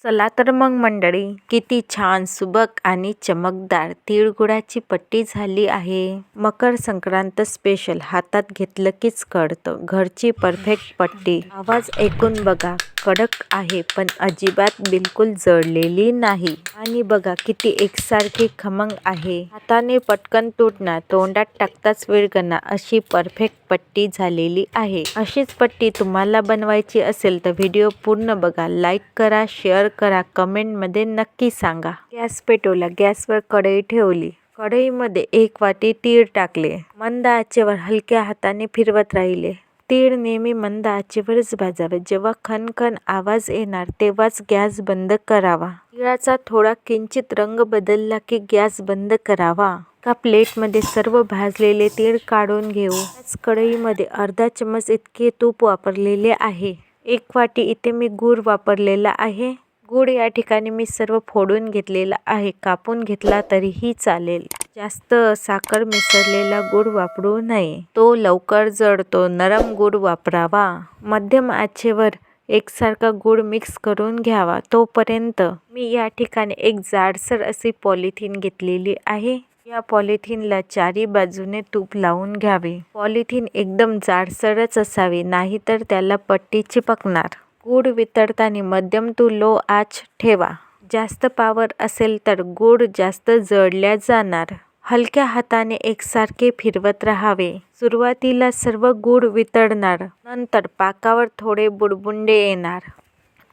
चला तर मग मंडळी, किती छान सुबक आणि चमकदार तिळगुळाची पट्टी झाली आहे. मकर संक्रांत स्पेशल हातात घेतलं कीच कळतं, घरची परफेक्ट पट्टी. आवाज ऐकून बघा, कडक आहे पण अजिबात बिलकुल जळलेली नाही. आणि बघा किती एकसारखी खमंग आहे, हाताने पटकन तुटणार, तोंडात टाकताच विरघळणार अशी परफेक्ट पट्टी झालेली आहे. अशीच पट्टी तुम्हाला बनवायची असेल तर व्हिडिओ पूर्ण बघा, लाईक करा, शेअर करा, कमेंटमध्ये नक्की सांगा. गॅस पेटवला, गॅसवर कढई ठेवली, कढईमध्ये 1 वाटी तीळ टाकले, मंद आचेवर हलक्या हाताने फिरवत राहिले. तीळ नेहमी मंद आचेवरच भाजावे, जेव्हा खणखण आवाज येणार तेव्हाच गॅस बंद करावा. तिळाचा थोडा किंचित रंग बदलला की गॅस बंद करावा. एका प्लेटमध्ये सर्व भाजलेले तीळ काढून घेऊ. त्याच कढईमध्ये अर्धा चमच इतके तूप वापरलेले आहे. 1 वाटी इथे मी गूळ वापरलेला आहे. गूळ या ठिकाणी मी सर्व फोडून घेतलेला आहे, कापून घेतला तरीही चालेल. जास्त साखर मिसळलेला गूळ वापरू नये, तो लवकर जळतो. नरम गूळ वापरावा. मध्यम आचेवर एकसारखा गूळ मिक्स करून घ्यावा. तोपर्यंत मी या ठिकाणी एक जाडसर अशी पॉलिथिन घेतलेली आहे. या पॉलिथिनला चारी बाजूने तूप लावून घ्यावे. पॉलिथिन एकदम जाडसरच असावी, नाहीतर त्याला पट्टी चिपकणार. गूळ वितळताना मध्यम टू लो आच ठेवा. जास्त पॉवर असेल तर गूळ जास्त जळल्या जाणार. हलक्या हाताने एकसारखे फिरवत राहावे. सुरुवातीला सर्व गूळ वितळणार, नंतर पाकावर थोडे बुडबुडे येणार.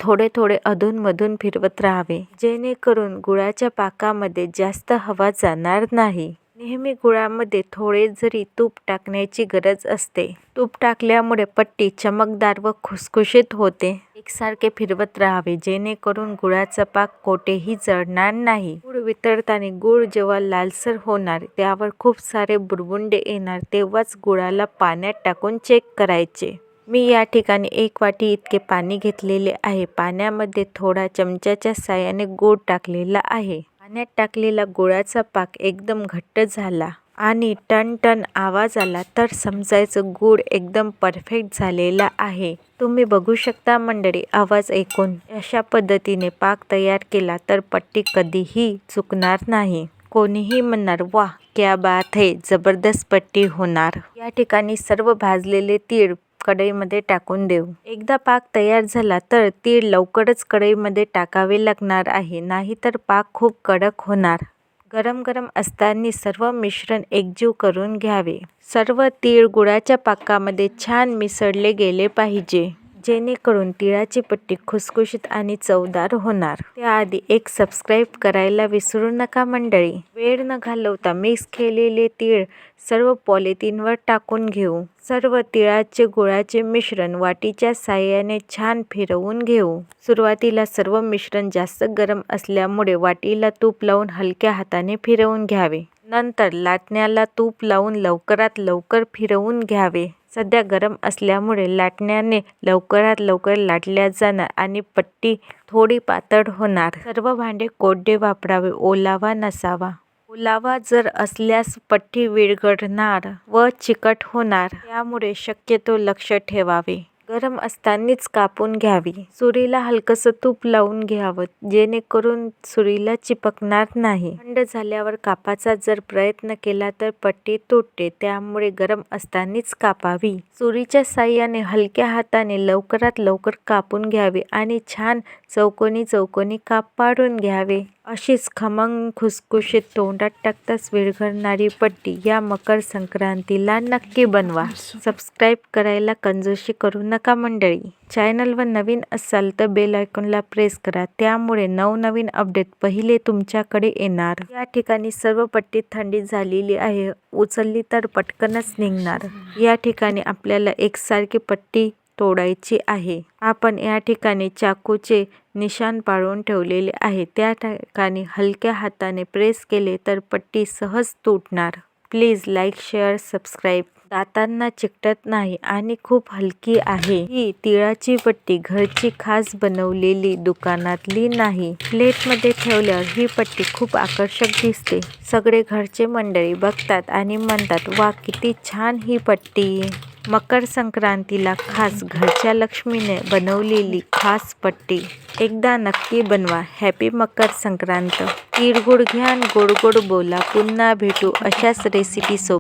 थोडे थोडे अधूनमधून फिरवत राहावे, जेणेकरून गुळाच्या पाकामध्ये जास्त हवा जाणार नाही. नेहमी गुळामध्ये थोडे जरी तूप टाकण्याची गरज असते. तूप टाकल्यामुळे पट्टी चमकदार व खुसखुशीत होते. एकसारखे फिरवत राहावे, जेणेकरून गुळाचा पाक कोठेही जळणार नाही. गूळ वितळताना गूळ जेव्हा लालसर होणार, त्यावर खूप सारे बुडबुडे येणार, तेव्हाच गुळाला पाण्यात टाकून चेक करायचे. मी या ठिकाणी 1 वाटी इतके पाणी घेतलेले आहे. पाण्यामध्ये थोडा चमच्याच्या साहाय्याने गूळ टाकलेला आहे. पाण्यात टाकलेला गुळाचा पाक एकदम घट्ट झाला आणि टन आवाज आला तर समजायचं गूळ एकदम परफेक्ट झालेला आहे. तुम्ही बघू शकता मंडळी, आवाज ऐकून अशा पद्धतीने पाक तयार केला तर पट्टी कधीही चुकणार नाही. कोणीही म्हणणार, वाह क्या बात है, जबरदस्त पट्टी होणार. या ठिकाणी सर्व भाजलेले तीळ कढईमध्ये टाकून देऊ. एकदा पाक तयार झाला तर तीळ लवकरच कढईमध्ये टाकावे लागणार आहे, नाहीतर पाक खूप कडक होणार. गरम गरम असताना सर्व मिश्रण एकजीव करून घ्यावे. सर्व तीळ गुळाच्या पाकामध्ये छान मिसळले गेले पाहिजे, जेणेकरून तिळाची पट्टी खुसखुशीत आणि चवदार होणार. त्याआधी एक सबस्क्राईब करायला विसरू नका मंडळी. वेळ न घालवता मिक्स केलेले तीळ सर्व पॉलिथिनवर टाकून घेऊ. सर्व तिळाचे गुळाचे मिश्रण वाटीच्या साहाय्याने छान फिरवून घेऊ. सुरुवातीला सर्व मिश्रण जास्त गरम असल्यामुळे वाटीला तूप लावून हलक्या हाताने फिरवून घ्यावे. नंतर लाटण्याला तूप लावून लवकरात लवकर फिरवून घ्यावे. सध्या गरम असल्यामुळे लाटण्याने लवकरात लवकर लाटल्या जाणार आणि पट्टी थोडी पातळ होणार. सर्व भांडे कोरडे वापरावे, ओलावा नसावा. ओलावा जर असल्यास पट्टी विरघळणार व चिकट होणार, त्यामुळे शक्यतो लक्ष ठेवावे. गरम असतानाच कापून घ्यावी. सुरीला हलकसं तूप लावून घ्यावं, जेणेकरून सुरीला चिपकणार नाही. थंड झाल्यावर कापाचा जर प्रयत्न केला तर पट्टी तुटते, त्यामुळे गरम असतानाच कापावी. सुरीच्या साहाय्याने हलक्या हाताने लवकरात लवकर कापून घ्यावे आणि छान चौकोनी काप पाडून घ्यावे. अशीच खमंग खुसखुशीत तोंडात टाकताच विरघळणारी पट्टी या मकर संक्रांतीला नक्की बनवा. सबस्क्राईब करायला कंजूसी करू नका मंडळी. चॅनलवर नवीन असाल तर बेल आयकॉनला प्रेस करा, त्यामुळे नवनवीन अपडेट पहिले तुमच्याकडे येणार. या ठिकाणी सर्व पट्टी थंडी झालेली आहे, उचलली तर पटकनच निघणार. या ठिकाणी आपल्याला एकसारखी पट्टी तोडायची आहे. आपण या ठिकाणी चाकूचे निशाण पाडून ठेवलेले आहे, त्या ठिकाणी हलक्या हाताने प्रेस केले तर पट्टी सहज तुटणार. Please like, share, subscribe. दातांना चिकटत नाही आणि खूप हलकी आहे. ही तिळाची पट्टी घरची खास बनवलेली, दुकानातली नाही. प्लेटमध्ये ठेवल्यावर ही पट्टी खूप आकर्षक दिसते. सगळे घरचे मंडळी बघतात आणि म्हणतात, वा किती छान ही पट्टी. मकर संक्रांतीला खास घरच्या लक्ष्मीने बनवलेली खास पट्टी एकदा नक्की बनवा. हॅपी मकर संक्रांत. तिळगुळ घ्या, गोड गोड बोला. पुन्हा भेटू अशाच रेसिपी सोबत.